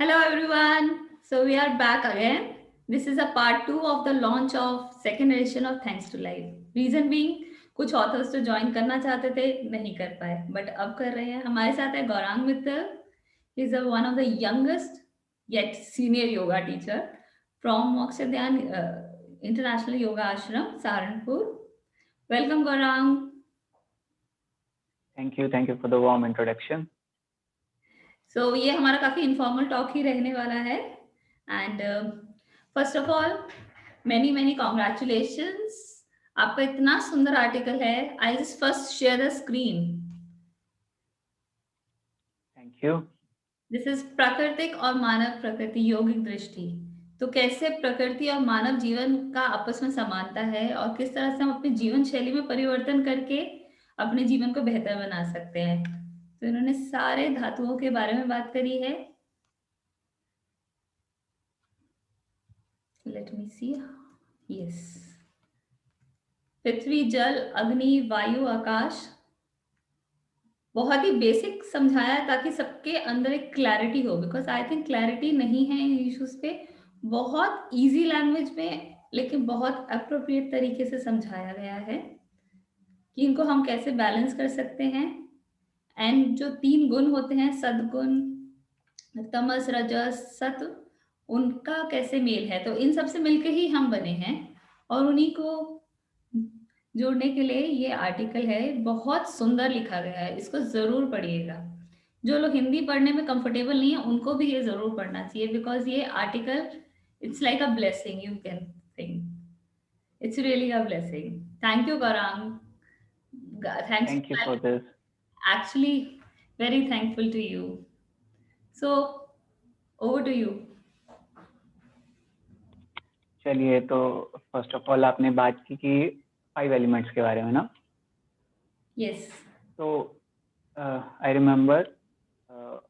Hello everyone. So we are back again. This is a part 2 of the launch of second edition of Thanks to Life. Reason being कुछ authors तो join करना चाहते थे नहीं कर पाए but अब कर रहे हैं. हमारे साथ है Gaurang Mittal. He is one of the youngest yet senior yoga teacher from Moksha International Yoga Ashram, Saharanpur. Welcome Gaurang. Thank you for the warm introduction. So ये हमारा काफी इनफॉर्मल टॉक ही रहने वाला है. And first of all many congratulations. आपका इतना सुंदर article है. I just first share the screen. Thank you. This is प्राकृतिक और मानव प्रकृति यौगिक दृष्टि. तो कैसे प्रकृति और मानव जीवन का आपस में समानता है और किस तरह से हम अपनी जीवन शैली में परिवर्तन करके अपने जीवन को बेहतर बना सकते हैं. तो इन्होंने सारे धातुओं के बारे में बात करी है. Let me see. Yes. पृथ्वी, जल, अग्नि, वायु, आकाश. बहुत ही बेसिक समझाया है ताकि सबके अंदर एक क्लैरिटी हो. बिकॉज आई थिंक क्लैरिटी नहीं है इन इश्यूज पे. बहुत इजी लैंग्वेज में लेकिन बहुत अप्रोप्रिएट तरीके से समझाया गया है कि इनको हम कैसे बैलेंस कर सकते हैं. एंड जो 3 गुण होते हैं, सद्गुण, तमस, रजस, सत्व, उनका कैसे मेल है. तो इन सब से मिलके ही हम बने हैं और उन्हीं को जोड़ने के लिए ये आर्टिकल है. बहुत सुंदर लिखा गया है. इसको जरूर पढ़िएगा. जो लोग हिंदी पढ़ने में कंफर्टेबल नहीं है उनको भी ये जरूर पढ़ना चाहिए. बिकॉज ये article it's like a blessing. You can think it's really a blessing. Thank you Gaurang. Thank you for this. Actually very thankful to you. So over to you. चलिए, तो फर्स्ट ऑफ ऑल आपने बात की कि 5 elements के बारे में ना. Yes. So I remember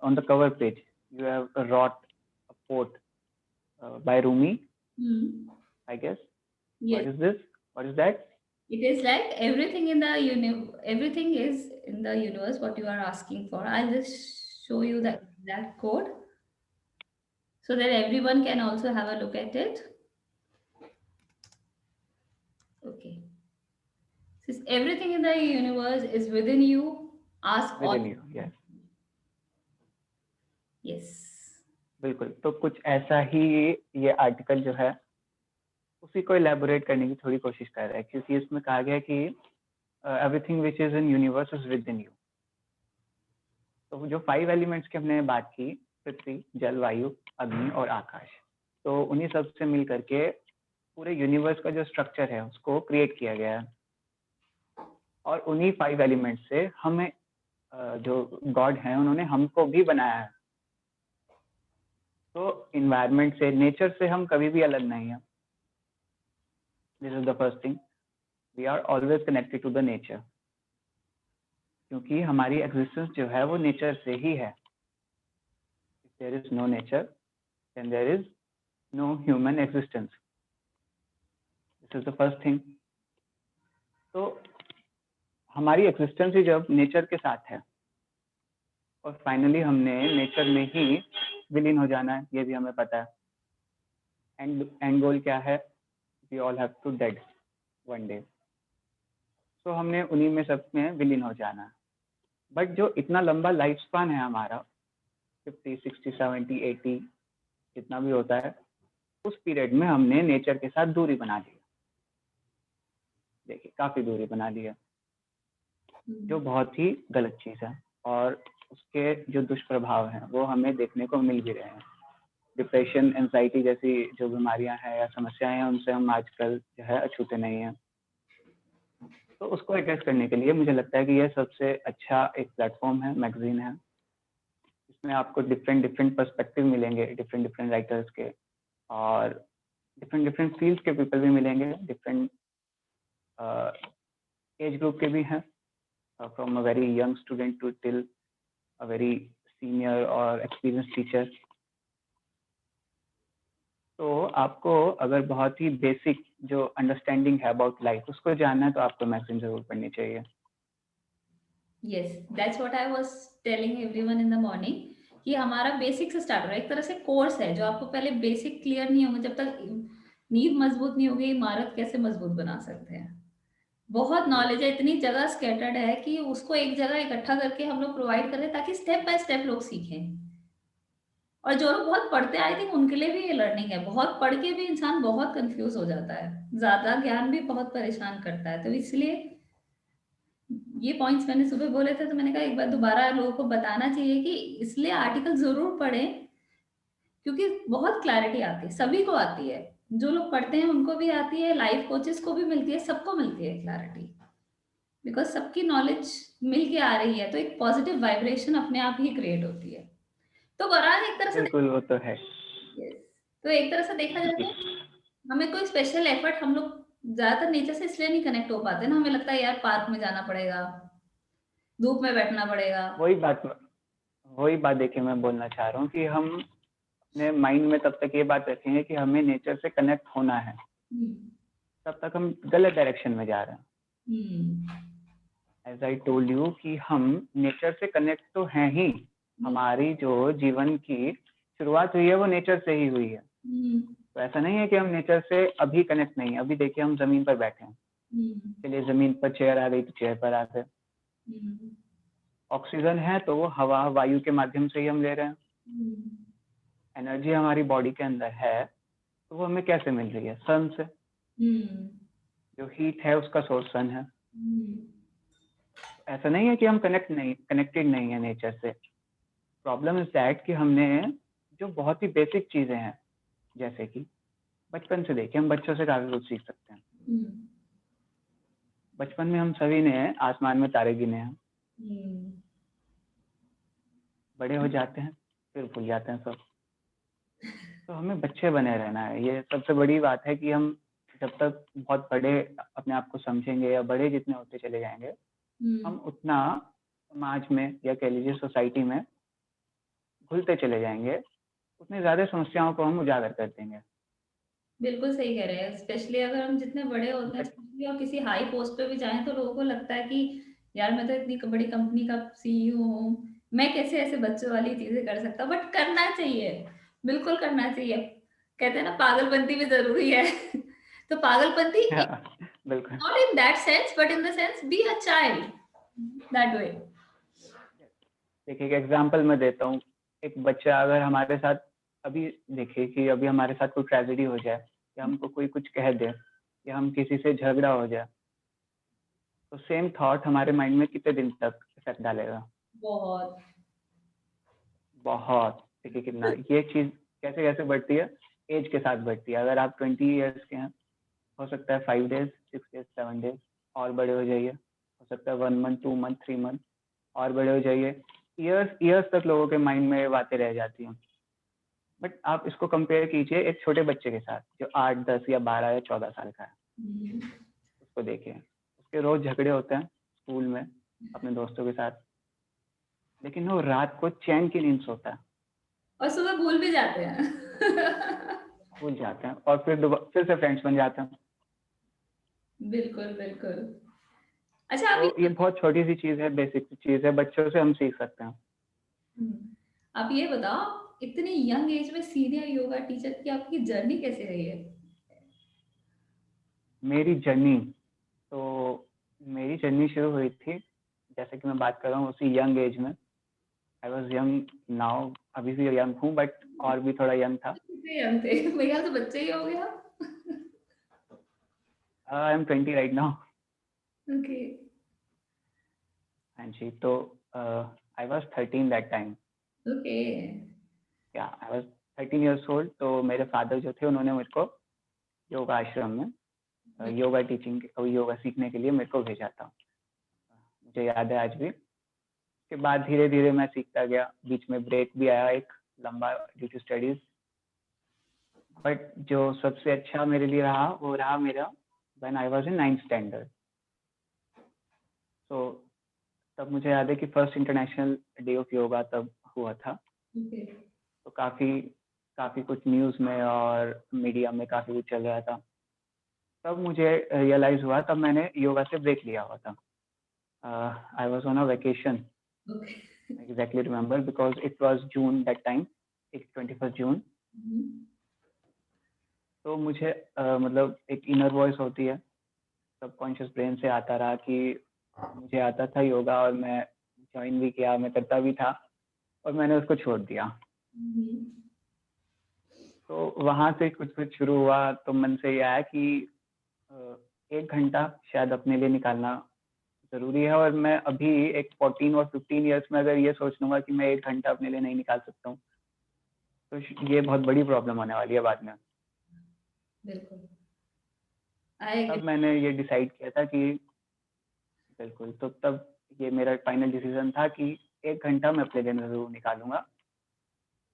on the cover page you have wrote a quote by Rumi. I guess. Yes. What is this? What is that? It is like everything in the everything is in the universe what you are asking for. I'll just show you the exact code so that everyone can also have a look at it. Okay. Since everything in the universe is within you, ask all. Within you, yes. Yes. बिल्कुल. तो कुछ ऐसा ही ये article जो है उसी को elaborate करने की थोड़ी कोशिश कर रहा है, क्योंकि इसमें कहा गया कि everything which is in universe is with in you. तो जो 5 एलिमेंट्स की हमने बात की, पृथ्वी, जल, वायु, अग्नि और आकाश, तो उन्हीं सब से मिल करके पूरे यूनिवर्स का जो स्ट्रक्चर है उसको क्रिएट किया गया है. और उन्हीं 5 एलिमेंट्स से हमें जो गॉड हैं उन्होंने हमको भी बनाया है. तो इन्वायरमेंट से, नेचर से हम कभी भी अलग नहीं है. This is the first thing. We are always connected to the nature, क्योंकि हमारी एग्जिस्टेंस जो है वो नेचर से ही है. If there is no nature then there is no human existence. This is the first thing. तो हमारी एग्जिस्टेंस ही जब नेचर के साथ है और फाइनली हमने नेचर में ही विलीन हो जाना है, ये भी हमें पता है. एंड गोल क्या है? We all have to dead one day. तो हमने उन्हीं में सब में विलीन हो जाना है. बट जो इतना लंबा लाइफ स्पान है हमारा, 50, 60, 70, 80 जितना भी होता है, उस पीरियड में हमने नेचर के साथ दूरी बना ली. देखिए, काफी दूरी बना ली है, जो बहुत ही गलत चीज है. और उसके जो दुष्प्रभाव हैं वो हमें देखने को मिल भी रहे हैं. डिप्रेशन, एंजाइटी जैसी जो बीमारियां हैं या समस्याएं हैं, उनसे हम आजकल जो है अछूते नहीं हैं. तो उसको एड्रेस करने के लिए मुझे लगता है कि यह सबसे अच्छा एक प्लेटफॉर्म है, मैगजीन है. इसमें आपको डिफरेंट पर्सपेक्टिव मिलेंगे, डिफरेंट राइटर्स के, और डिफरेंट फील्ड्स के पीपल भी मिलेंगे. डिफरेंट एज ग्रुप के भी हैं, from a very young student to till a very senior और एक्सपीरियंस टीचर. तो आपको अगर बहुत ही बेसिक जो अंडरस्टैंडिंग है अबाउट लाइफ उसको जानना है तो आपको मैगजीन जरूर पढ़नी चाहिए. Yes, that's what I was telling everyone in the morning. कि हमारा बेसिक से स्टार्ट हो रहा है, एक तरह से कोर्स है जो आपको पहले बेसिक क्लियर नहीं होंगे, जब तक नींव मजबूत नहीं होगी इमारत कैसे मजबूत बना सकते हैं। बहुत जी नॉलेज है, इतनी जगह स्कैटर्ड है कि उसको एक जगह इकट्ठा करके हम लोग प्रोवाइड करें ताकि स्टेप बाय स्टेप लोग सीखें। और जो लोग बहुत पढ़ते हैं आई थिंक उनके लिए भी ये लर्निंग है, बहुत पढ़ के भी इंसान बहुत कंफ्यूज हो जाता है, ज्यादा ज्ञान भी बहुत परेशान करता है, तो इसलिए ये पॉइंट्स मैंने सुबह बोले थे, तो मैंने कहा एक बार दोबारा लोगों को बताना चाहिए कि इसलिए आर्टिकल जरूर पढ़ें, क्योंकि बहुत क्लैरिटी आती है, सभी को आती है, जो लोग पढ़ते हैं उनको भी आती है, लाइफ कोचेस को भी मिलती है, सबको मिलती है क्लैरिटी, बिकॉज सबकी नॉलेज मिल के आ रही है, तो एक पॉजिटिव वाइब्रेशन अपने आप ही क्रिएट होती है। तो गौरांग एक तरह से बिल्कुल, वो तो है। yes, तो एक तरह से देखा जाए जी, तो हमें कोई स्पेशल एफर्ट, हम लोग ज्यादातर नेचर से इसलिए नहीं कनेक्ट हो पाते ना, हमें लगता है यार पार्क में जाना पड़ेगा, धूप में बैठना पड़ेगा। वही बात वही बात देखिए मैं बोलना चाह रहा हूँ कि हम अपने माइंड में तब तक ये बात रखेंगे कि हमें नेचर से कनेक्ट होना है, हम्म। तब तक हम गलत डायरेक्शन में जा रहे हैं। हम्म। एज आई टोल्ड यू कि हम नेचर से कनेक्ट तो हैं ही, हमारी जो जीवन की शुरुआत हुई है वो नेचर से ही हुई है। हम्म। तो ऐसा नहीं है कि हम नेचर से अभी कनेक्ट नहीं है। अभी देखिए हम जमीन पर बैठे हैं, हम्म। चलिए जमीन पर चेयर आ गई तो चेयर पर आ गए। हम्म। ऑक्सीजन है तो वो हवा वायु के माध्यम से ही हम ले रहे हैं। हम्म। एनर्जी हमारी बॉडी के अंदर है तो वो हमें कैसे मिल रही है? सन से। हम्म। जो हीट है उसका सोर्स सन है। हम्म। ऐसा नहीं है कि हम कनेक्टेड नहीं है नेचर से। प्रॉब्लम इज दैट कि हमने जो बहुत ही बेसिक चीजें हैं, जैसे कि बचपन से देखिए, हम बच्चों से काफी कुछ सीख सकते हैं। हम्म। बचपन में हम सभी ने आसमान में तारे गिने हैं, हम्म। बड़े हो जाते हैं फिर भूल जाते हैं सब। तो हमें बच्चे बने रहना है, ये सबसे बड़ी बात है कि हम जब तक बहुत बड़े अपने आप को समझेंगे या बड़े जितने होते चले जाएंगे, हम उतना समाज में या कह लीजिए सोसाइटी में घुलते चले जाएंगे, उतनी ज्यादा समस्याओं को हम उजागर कर देंगे। बिल्कुल सही कह रहे हैं, स्पेशली अगर हम जितने बड़े होते हैं बट स्पेशली और किसी हाई पोस्ट पे भी जाएं तो लोगों को लगता है कि यार मैं तो इतनी बड़ी कंपनी का सीईओ हूँ, मैं कैसे ऐसे बच्चों वाली चीजें कर सकता हूँ, बट करना चाहिए, बिल्कुल करना चाहिए। कहते हैं ना पागलपंती भी जरूरी है तो पागलपंती बिल्कुल। Not in that sense but in the sense be a child that way. देखिए एक एग्जांपल मैं देता हूँ। एक बच्चा अगर हमारे साथ अभी, देखिए कि अभी हमारे साथ कोई ट्रेजेडी हो जाए या हमको कोई कुछ कह दे या हम किसी से झगड़ा हो जाए, तो सेम थॉट हमारे माइंड में कितने दिन तक इफेक्ट डालेगा? बहुत। बहुत। देखिए कितना ये चीज कैसे कैसे बढ़ती है, एज के साथ बढ़ती है। अगर आप 20 ईयर्स के हैं, हो सकता है 5 डेज, 6 डेज, 7 डेज और बड़े हो जाइए, हो सकता है 1 मंथ, 2 मंथ, 3 मंथ और बड़े हो जाइए, ईयर्स ईयर्स तक लोगों के माइंड में ये बातें रह जाती हैं। बट आप इसको कंपेयर कीजिए एक छोटे बच्चे के साथ जो 8, 10 या 12 या 14 साल का है। हम्म। उसको देखिए, उसके रोज झगड़े होते हैं स्कूल में अपने दोस्तों के साथ, लेकिन वो रात को चैन की नींद सोता है। और सुबह भूल भी जाते हैं भूल जाते हैं और फिर से फ्रेंड्स बन जाते हैं। बिल्कुल बिल्कुल। अच्छा तो अभी ये बहुत छोटी सी चीज है, बेसिक सी चीज है, बच्चों से हम सीख सकते हैं। आप ये बताओ, इतनी यंग एज में सीनियर योगा टीचर की आपकी जर्नी कैसे रही है? मेरी जर्नी तो मेरी जर्नी शुरू हुई थी, जैसे कि मैं बात कर रहा हूँ उसी यंग एज में। आई वॉज यंग नाउ, अभी भी यंग हूँ बट और भी थोड़ा यंग था। कितने यंग थे मेरे ख्याल से बच्चे ही हो गया। I am 20 right now. Okay. हाँ जी, तो I was 13 that time. Okay. या आई वॉज 13 ईयर्स ओल्ड। तो मेरे फादर जो थे उन्होंने मेरे को योगा आश्रम में योगा टीचिंग योगा सीखने के लिए मेरे को भेजा था। मुझे याद है आज भी। उसके बाद धीरे धीरे मैं सीखता गया, बीच में ब्रेक भी आया एक लंबा ड्यू टू स्टडीज। बट जो सबसे अच्छा मेरे लिए रहा वो रहा मेरा when I was in 9th standard. तो तब मुझे याद है कि first international day of yoga तब हुआ था। ओके। तो काफ़ी काफ़ी कुछ न्यूज़ में और मीडिया में काफ़ी कुछ चल रहा था। तब मुझे रियलाइज़ हुआ, तब मैंने योगा से ब्रेक लिया हुआ था। I was on a vacation, okay. exactly remember because it was June that time, 21st June. तो मुझे मतलब एक इनर वॉइस होती है, सबकॉन्शियस ब्रेन से आता रहा कि मुझे आता था योगा और मैं ज्वाइन भी किया, मैं करता भी था और मैंने उसको छोड़ दिया। तो वहाँ से कुछ कुछ शुरू हुआ, तो मन से ये आया कि 1 घंटा शायद अपने लिए निकालना ज़रूरी है और मैं अभी एक 14 और 15 इयर्स में अगर ये सोच लूँगा कि मैं 1 घंटा अपने लिए नहीं निकाल सकता हूँ, तो ये बहुत बड़ी प्रॉब्लम होने वाली है बाद में। बिल्कुल। आई तब मैंने ये डिसाइड किया था कि बिल्कुल, तो तब ये मेरा फाइनल डिसीजन था कि 1 घंटा मैं अपने लिए ज़रूर निकालूँगा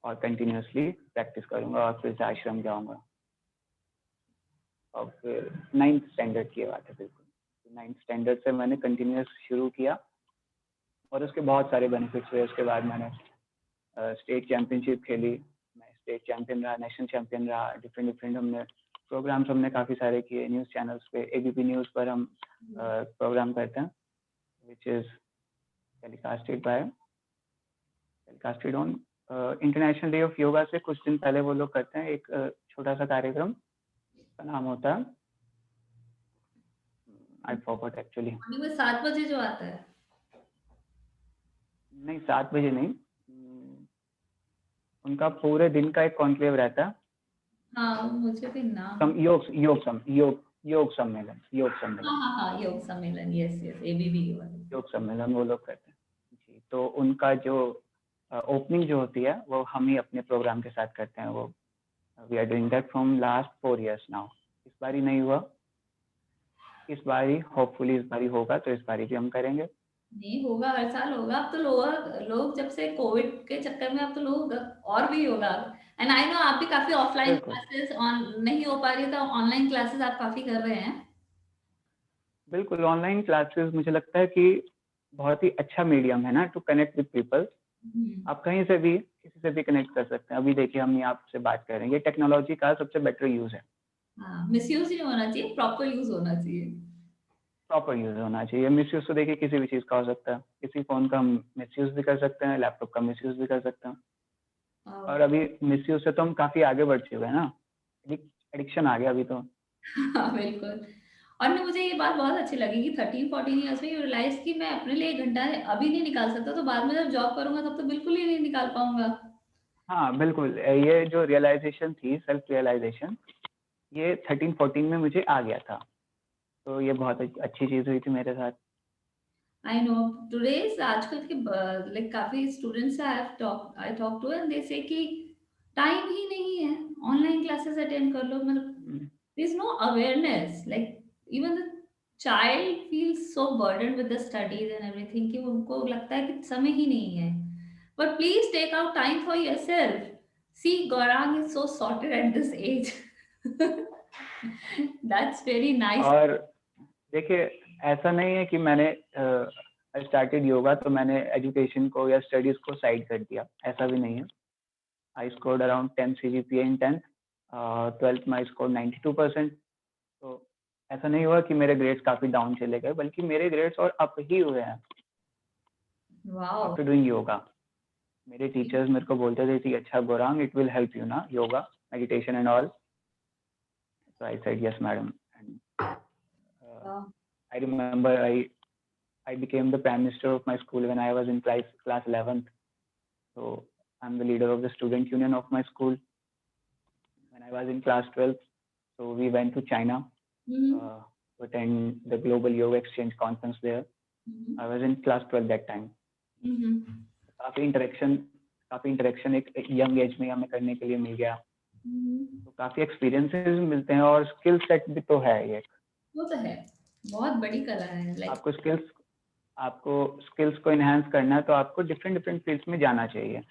और कंटिन्यूअसली प्रैक्टिस करूँगा और फिर से आश्रम जाऊँगा। और फिर 9th स्टैंडर्ड की बात है बिल्कुल। 9th स्टैंडर्ड से मैंने कंटिन्यूअस शुरू किया और उसके बहुत सारे बेनिफिट्स हुए। उसके बाद मैंने स्टेट चैंपियनशिप खेली, मैं स्टेट चैंपियन रहा, नेशनल चैंपियन रहा, डिफरेंट हमने प्रोग्राम्स हमने काफ़ी सारे किए न्यूज़ चैनल्स पे, एबीपी न्यूज़ पर हम प्रोग्राम करते हैं, which is telecasted on international day of yoga से कुछ दिन पहले वो लोग करते हैं एक छोटा सा कार्यक्रम, का नाम होता है, आई फॉरगॉट एक्चुअली। मॉर्निंग में 7 बजे जो आता है। नहीं 7 बजे नहीं, उनका पूरे दिन का एक कॉन्क्लेव रहता है। हाँ, मुझे भी नाम योग सम्मेलन हाँ, योग सम्मेलन, यस, एबीबी के वाले। योग सम्मेलन वो लोग करते हैं जी। तो उनका जो ओपनिंग जो होती है वो हम ही अपने प्रोग्राम के साथ करते हैं। वो we are doing that from last 4 years now. इस बारी नहीं हुआ, इस बारी होपफुली इस बारी होगा, तो इस बारी भी हम करेंगे। नहीं होगा, हर साल होगा। अब तो लोग जब से कोविड के चक्कर में अब तो लोग और भी होगा। एंड आई नो आप भी काफी ऑफलाइन बिल्कुल क्लासेस ऑन नहीं हो पा रही तो ऑनलाइन क्लासेस आप काफी कर रहे हैं। बिल्कुल, ऑनलाइन क्लासेस मुझे लगता है कि बहुत ही अच्छा मीडियम है ना टू कनेक्ट विद पीपल। आप कहीं से भी किसी से भी कनेक्ट कर सकते हैं। अभी देखिए हम यहाँ आपसे बात कर रहे हैं, ये टेक्नोलॉजी का सबसे बेटर यूज है। हाँ, मिसयूज नहीं होना चाहिए, प्रॉपर यूज होना चाहिए। प्रॉपर यूज होना चाहिए। मिसयूज तो देखिए किसी भी चीज का हो सकता है, किसी फोन का हम मिसयूज भी कर सकते हैं, लैपटॉप का मिसयूज भी कर सकते हैं। और अभी मिसयूज से तो हम काफी आगे बढ़ चुके हैं ना, एडिक्शन आ गया अभी तो। हाँ, बिल्कुल। और ना मुझे ये बात बहुत अच्छी लगी कि 13-14 ईयर्स में यू रियलाइज कि मैं अपने लिए 1 घंटा अभी नहीं निकाल सकता, तो बाद में जब जॉब करूंगा तब तो बिल्कुल ही नहीं निकाल पाऊंगा। हाँ बिल्कुल, ये जो रियलाइजेशन थी, सेल्फ रियलाइजेशन, ये 13-14 में मुझे आ गया था। तो ये बहुत अच्छी चीज हुई थी मेरे साथ। आई नो टुडेज आजकल के लाइक काफी students I talk to and they say कि टाइम ही नहीं है, ऑनलाइन क्लासेस अटेंड कर लो। मतलब hmm, there is no awareness, like even the child feels so burden with the studies and everything कि उनको लगता है कि समय ही नहीं है। But please take out time for yourself. See Gaurang is so sorted at this age. That's very nice. और देखिए ऐसा नहीं है कि मैंने स्टार्टेड योगा तो मैंने एजुकेशन को या स्टडीज को साइड कर दिया, ऐसा भी नहीं है। I scored around 10 CGPA in 10th, 12th में आई स्कोर 92%। तो ऐसा नहीं हुआ कि मेरे ग्रेड्स काफी डाउन चले गए, बल्कि मेरे ग्रेड्स और अप ही हुए हैं वाओ। After doing yoga. मेरे टीचर्स मेरे को बोलते थे कि अच्छा Gaurang, it will help you ना, yoga meditation and all. So I said yes madam, and I remember I became the prime minister of my school when I was in class 11th. So I'm the leader of the student union of my school. When I was in class 12th, so we went to China to attend the Global Yoga Exchange conference there. I was in class 12 that time. काफी interaction एक young age में हमें करने के लिए मिल गया। तो काफी एक्सपीरियंसेस मिलते हैं और स्किल सेट भी तो है ये। वो तो है, बहुत बड़ी कला है। लाइक आपको स्किल्स को इनहेंस करना है तो आपको डिफरेंट फील्ड्स में जाना चाहिए।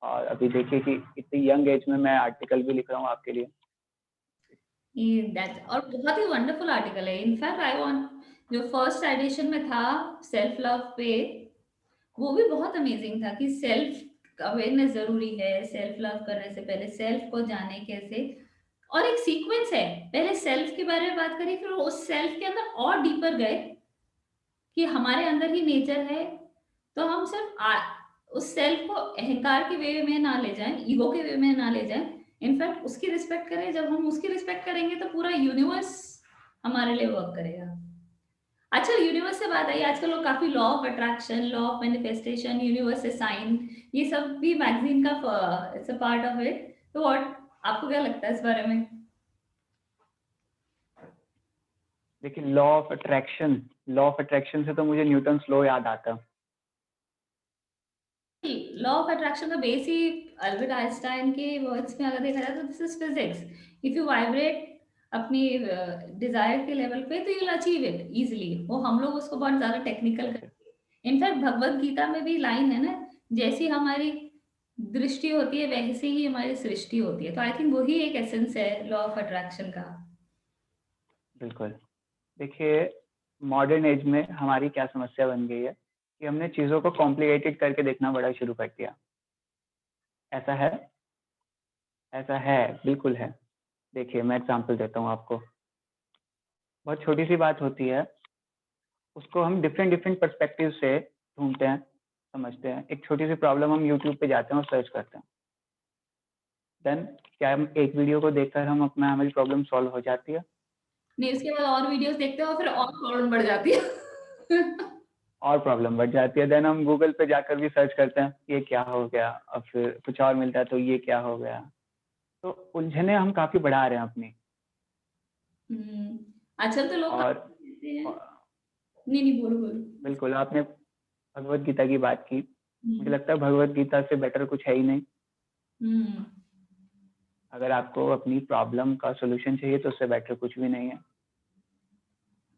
और अभी देखिए कि इतनी यंग एज में मैं आर्टिकल भी लिख रहा हूँ आपके लिए। दैट और बहुत ही वंडरफुल आर्टिकल है। इनफैक्ट आई वांट, जो फर्स्ट एडिशन में था सेल्फ लव पे, वो भी बहुत अमेजिंग था कि सेल्फ अवेयरनेस जरूरी है। सेल्फ लव करने से पहले सेल्फ को जाने कैसे, और एक सीक्वेंस है। पहले सेल्फ के बारे में बात करी, फिर उस सेल्फ के अंदर और डीपर गए कि हमारे अंदर ही नेचर है, तो हम सिर्फ उस सेल्फ को अहंकार के वे में ना ले जाएं, ईगो के वे में ना ले जाएं। इनफैक्ट उसकी रिस्पेक्ट करें। जब हम उसकी रिस्पेक्ट करेंगे तो पूरा यूनिवर्स हमारे लिए वर्क करेगा। अच्छा, यूनिवर्स से बात आई, आजकल लोग काफी law of attraction, law of manifestation, universe से साइन, ये सब भी मैगजीन का it's a part of it. तो व्हाट, आपको क्या लगता है इस बारे में? देखिए, लॉ ऑफ अट्रैक्शन से तो मुझे न्यूटन लॉ याद आता है। लॉ ऑफ अट्रैक्शन का बेस ही अल्बर्ट आइंस्टाइन के वर्ड्स में अगर देखा जाए तो this is physics. If you vibrate अपनी डिजायर के लेवल पे तो you will achieve it easily. वो हम लोग उसको बहुत ज्यादा टेक्निकल ओके, करते हैं। इनफैक्ट भगवत गीता में भी लाइन है ना, जैसी हमारी दृष्टि होती है वैसी ही हमारी सृष्टि होती है। तो आई थिंक वही एक एसेंस है लॉ ऑफ अट्रैक्शन का। बिल्कुल। देखिए, मॉडर्न एज में हमारी क्या समस्या बन गई है कि हमने चीज़ों को कॉम्प्लिकेटेड करके देखना बड़ा शुरू कर दिया। ऐसा है? ऐसा है, बिल्कुल है। देखिए, मैं एग्ज़ाम्पल देता हूँ आपको। बहुत छोटी-सी बात होती है, उसको हम डिफरेंट डिफरेंट पर्सपेक्टिव से ढूँढते हैं, समझते हैं। एक छोटी-सी प्रॉब्लम हम यूट्यूब पे जाते हैं और सर्च करते हैं। देन क्या हम एक वीडियो को देखकर हमारी प्रॉब्लम सॉल्व हो जाती है? नहीं, उसके बाद और वीडियोस देखते हैं और फिर और प्रॉब्लम बढ़ जाती है। और प्रॉब्लम बढ़ जाती है। देन हम गूगल पे जाकर भी सर्च करते हैं, ये क्या हो गया? और फिर कुछ और मिलता है तो ये क्या हो गया? तो उलझने हम काफ़ी बढ़ा रहे हैं अपनी। हम्म, आजकल तो लोग और कहते हैं। अ, नहीं नहीं, बोलो बोलो। बिल्कुल, आपने भगवद गीता की बात की। मुझे हम्म। लगता है भगवद गीता से बेटर कुछ है ही नहीं। हम्म। अगर आपको अपनी प्रॉब्लम का सॉल्यूशन चाहिए तो उससे बेटर कुछ भी नहीं है।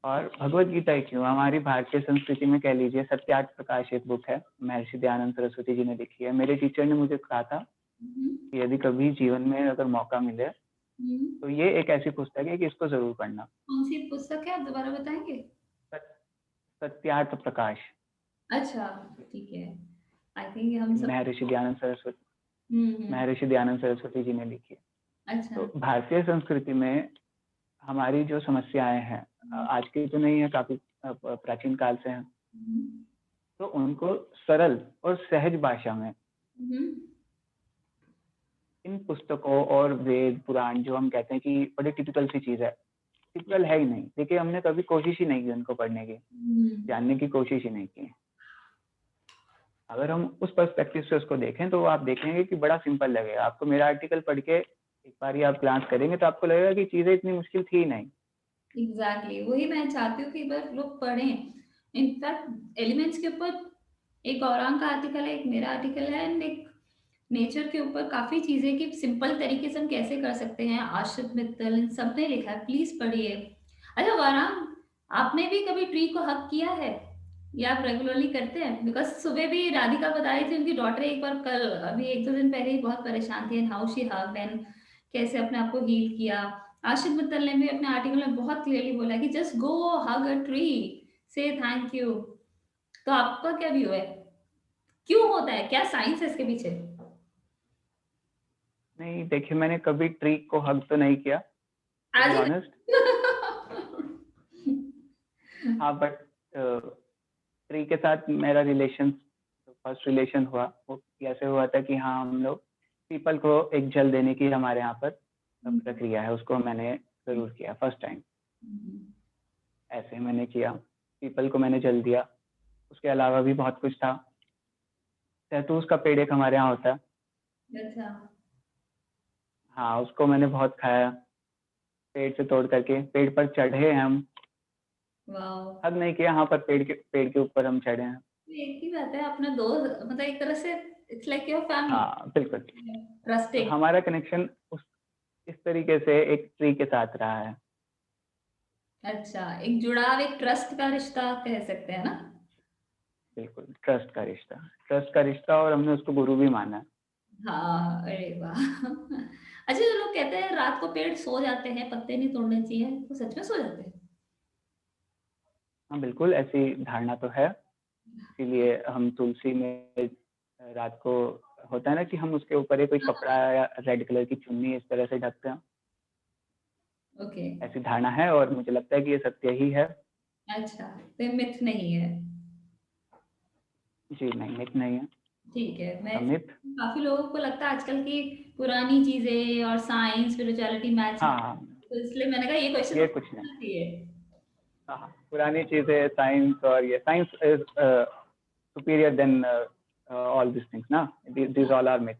और भगवद गीता ही क्यों, हमारी भारतीय संस्कृति में कह लीजिए सत्यार्थ प्रकाश एक बुक है, महर्षि दयानंद सरस्वती जी ने लिखी है। मेरे टीचर ने मुझे कहा था हम्म। कि यदि कभी जीवन में अगर मौका मिले हम्म। तो ये एक ऐसी पुस्तक है कि इसको ज़रूर पढ़ना। कौन सी पुस्तक है, आप दोबारा बताएंगे? सत सत्यार्थ प्रकाश, अच्छा, ठीक है। आई थिंक हम सब। महर्षि दयानंद सरस्वती हम्म। महर्षि दयानंद सरस्वती जी ने लिखी है। अच्छा। तो भारतीय संस्कृति में हमारी जो समस्याएँ हैं, आज की तो नहीं है, काफ़ी प्राचीन काल से हैं। हम्म। तो उनको सरल और सहज भाषा में हम्म। इन पुस्तकों और वेद, पुराण जो हम कहते हैं कि बड़ी टिपिकल सी चीज़ है, टिपिकल है ही नहीं। देखिए, हमने कभी कोशिश ही नहीं की उनको पढ़ने की, हम्म। जानने की कोशिश ही नहीं की। अगर हम उस पर्सपेक्टिव से उसको देखें तो आप देखेंगे कि बड़ा सिंपल लगेगा आपको। मेरा आर्टिकल पढ़ के एक बार ही आप ग्लांस करेंगे तो आपको लगेगा कि चीज़ें इतनी मुश्किल थी ही नहीं। एग्जैक्टली, वही मैं चाहती हूँ कि बस लोग पढ़ें। इनफैक्ट एलिमेंट्स के ऊपर एक गौरांग का आर्टिकल है, एक मेरा आर्टिकल है, एंड एक नेचर के ऊपर काफी चीजें कि सिंपल तरीके से हम कैसे कर सकते हैं, आश्रित मित्तल, इन सब ने लिखा है, प्लीज पढ़िए। अच्छा गौरांग, आपने भी कभी ट्री को हक किया है या आप रेगुलरली करते हैं? बिकॉज सुबह भी राधिका बता रही थी उनकी डॉटर एक बार, कल अभी एक दो दिन पहले ही बहुत परेशान थी, and how she hugged and कैसे अपने आप को हील किया। आशित मित्तल ने भी अपने आर्टिकल में बहुत क्लियरली बोला कि just go hug a tree, से थैंक यू। तो आपका क्या व्यू है, क्यों होता है, क्या साइंस है इसके पीछे? नहीं, देखिए, मैंने कभी ट्री को हग तो नहीं किया, टू बी आज ही ऑनेस्ट। हाँ, बट ट्री के साथ मेरा फर्स्ट रिलेशन हुआ, वो कैसे हुआ था कि हाँ, हम लोग पीपल को एक जल देने की हमारे यहाँ पर प्रक्रिया है, उसको मैंने ज़रूर किया फर्स्ट टाइम। ऐसे मैंने किया, पीपल को मैंने जल दिया। उसके अलावा भी बहुत कुछ था। शहतूत का पेड़ एक हमारे यहाँ होता है। अच्छा। हाँ, उसको मैंने बहुत खाया, पेड़ से तोड़ करके। पेड़ पर चढ़े हैं हम, वाओ। हग नहीं किया, हाँ, पर पेड़ के ऊपर हम चढ़े हैं। एक ही बात है, अपना दोस्त, मतलब एक तरह से इट्स लाइक योर फैमिली, हाँ, बिल्कुल। तो ट्रस्टिंग। हमारा कनेक्शन उस इस तरीके से एक ट्री के साथ रहा है। अच्छा, एक जुड़ाव, एक ट्रस्ट का रिश्ता कह सकते हैं ना? बिल्कुल, ट्रस्ट का रिश्ता, और हमने उसको गुरु भी माना है। हाँ, अरे वाह। अच्छा, जो लोग कहते हैं रात को पेड़ सो जाते हैं, पत्ते नहीं तोड़ने चाहिए, वो सच में सो जाते हैं? हाँ, बिल्कुल, ऐसी धारणा तो है। इसीलिए हम तुलसी में रात को होता है ना कि हम उसके ऊपर एक कोई कपड़ा या रेड कलर की चुन्नी इस तरह से ढकते हैं। ओके। ऐसी धारणा है और मुझे लगता है कि ये सत्य ही है। अच्छा, तो ये मिथ नहीं है। जी नहीं, मिथ नहीं है। ठीक है, मैं मिथ, काफ़ी लोगों को लगता है आजकल की पुरानी चीज़ें और साइंस, स्पिरिचुअलिटी मैच नहीं, हाँ, तो इसलिए मैंने कहा ये क्वेश्चन ये तो कुछ नहीं। पूछना चाहिए। हाँ, पुरानी चीजें, साइंस, और ये science is superior than all this things ना, this all are myth,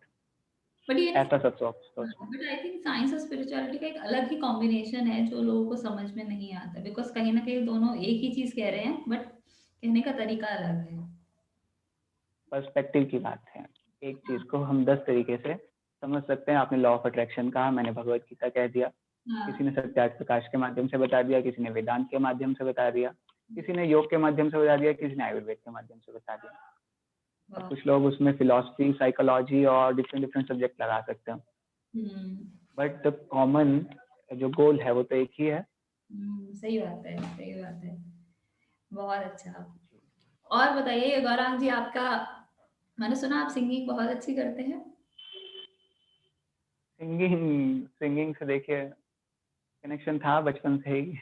but ये ऐसा सब सोचते हैं। बट आई थिंक साइंस और स्पिरिचुअलिटी का एक अलग ही कॉम्बिनेशन है जो लोगों को समझ में नहीं आता, बिकॉज कहीं ना कहीं दोनों एक ही चीज़ कह रहे हैं बट कहने का तरीका अलग है। पर्सपेक्टिव की बात है। एक चीज को हम 10 तरीके से समझ सकते हैं। आपने लॉ ऑफ अट्रैक्शन कहा, मैंने भगवत गीता कह दिया, किसी हाँ, ने सत्यार्थ प्रकाश के माध्यम से बता दिया, किसी ने वेदांत के माध्यम से बता दिया, किसी ने योग के माध्यम से बता दिया, किसी ने आयुर्वेद के माध्यम से बता दिया। अब वाह। कुछ लोग उसमें फिलोसफी, साइकोलॉजी और डिफरेंट डिफरेंट सब्जेक्ट लगा सकते हैं, हम्म। बट द कॉमन जो गोल है वो तो एक ही है। सही बात है, सही बात है। बहुत अच्छा। और बताइए गौरांग जी, आपका, मैंने सुना आप सिंगिंग बहुत अच्छी करते हैं। सिंगिंग, सिंगिंग से देखिए कनेक्शन था बचपन से ही,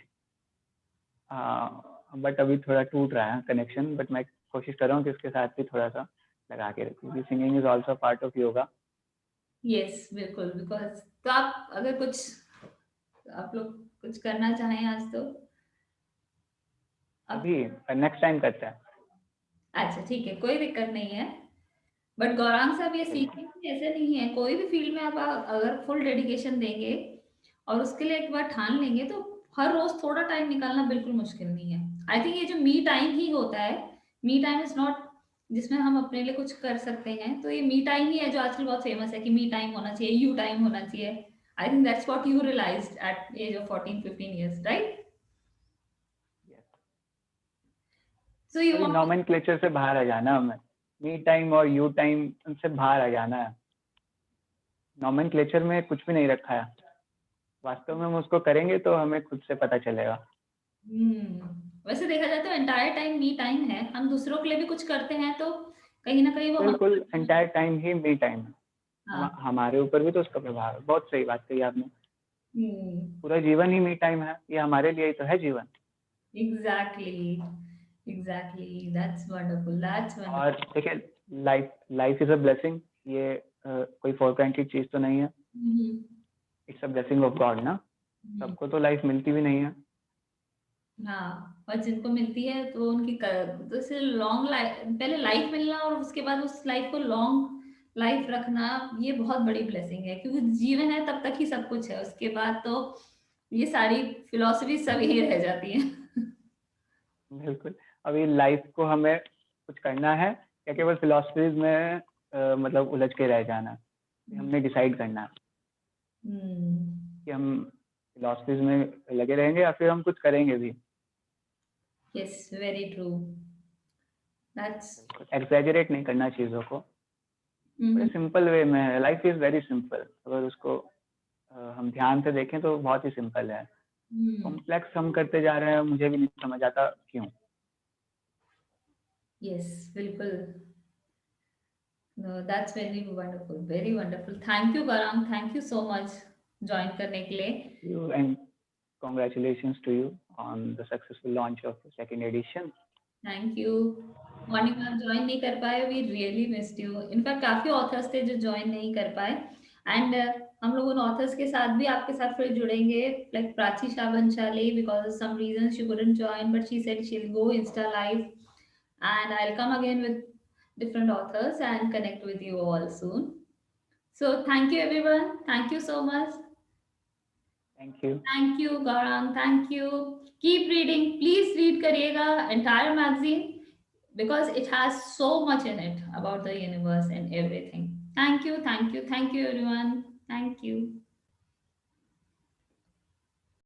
बट अभी थोड़ा टूट रहा है कनेक्शन, बट मैं कोशिश कर रहा हूँ कि इसके साथ भी थोड़ा सा लगा के रखूँ, क्योंकि singing is also part of yoga. Yes बिल्कुल, बिकॉज तो आप अगर कुछ, आप लोग कुछ करना चाहें आज तो आप, अभी नेक्स्ट टाइम करते हैं। अच्छा ठीक है, कोई दिक्कत नहीं है। बट गौरांग साहब ये बिल्कुल सीखने की ऐसे नहीं है, कोई भी फील्ड में आप अगर फुल डेडिकेशन देंगे और उसके लिए एक बार ठान लेंगे तो हर रोज थोड़ा टाइम निकालना बिल्कुल मुश्किल नहीं है। आई थिंक ये जो मी टाइम ही होता है, मी टाइम इज नॉट जिसमें हम अपने लिए कुछ कर सकते हैं, तो ये मी टाइम ही है जो आजकल बहुत फेमस है कि मी टाइम होना चाहिए, यू टाइम होना चाहिए। I think that's what you realized at age of 14-15 years, right? yes. So you अभी वांट, नॉमेनक्लेचर से बाहर आ जाना हमें, मी टाइम और यू टाइम उनसे बाहर आ जाना है। नॉमेनक्लेचर में कुछ भी नहीं रखा है, वास्तव में हम उसको करेंगे तो हमें खुद से पता चलेगा। वैसे देखा जाए तो एंटायर टाइम मी टाइम है, हम दूसरों के लिए भी कुछ करते हैं तो कहीं ना कहीं वो हम, बिल्कुल, एंटायर टाइम ही मी टाइम है। हाँ। हमारे ऊपर भी तो उसका प्रभाव है। बहुत सही बात कही आपने, हम्म। पूरा जीवन ही मी टाइम है, ये हमारे लिए ही तो है जीवन। Exactly, exactly, that's wonderful, that's और देखिए, life life is a blessing, ये कोई फॉर ग्रांटेड चीज तो नहीं है, wonderful. It's a blessing of God ना। सबको तो लाइफ मिलती भी नहीं है। हाँ, और जिनको मिलती है तो उनकी तो इससे लॉन्ग लाइफ, पहले लाइफ मिलना और उसके बाद उस लाइफ को लॉन्ग लाइफ रखना, ये बहुत बड़ी ब्लेसिंग है, क्योंकि जीवन है तब तक ही सब कुछ है, उसके बाद तो ये सारी फिलॉसफी सब यही रह जाती है। बिल्कुल, अभी लाइफ को हमें कुछ करना है या केवल फिलोसफीज में मतलब उलझ के रह जाना है, ये हमने डिसाइड करना है कि हम फिलोसफीज में लगे रहेंगे या फिर हम कुछ करेंगे भी। Yes, very true, that's, exaggerate नहीं करना चीज़ों को, बड़े सिंपल वे में है। लाइफ इज वेरी सिंपल, अगर उसको हम ध्यान से देखें तो बहुत ही सिंपल है। कॉम्प्लेक्स हम करते जा रहे हैं, मुझे भी नहीं समझ आता क्यों। यस बिल्कुल। No, that's very wonderful, very wonderful. Thank you, Gaurang. Thank you so much join करने के लिए. You and congratulations to you on the successful launch of the second edition. Thank you. Morning में आप join नहीं कर पाए, we really missed you. In fact काफी authors थे जो ज्वाइन नहीं कर पाए, एंड हम लोग उन ऑथर्स के साथ भी आपके साथ फिर जुड़ेंगे, like Prachi Shah Banshali, because of some reason she couldn't join but she said she will go insta live, and I'll come again with different authors and connect with you all soon. So thank you everyone. Thank you so much. Thank you. Thank you, Gaurang. Thank you. Keep reading. Please read Kariega entire magazine because it has so much in it about the universe and everything. Thank you, thank you, thank you, everyone. Thank you.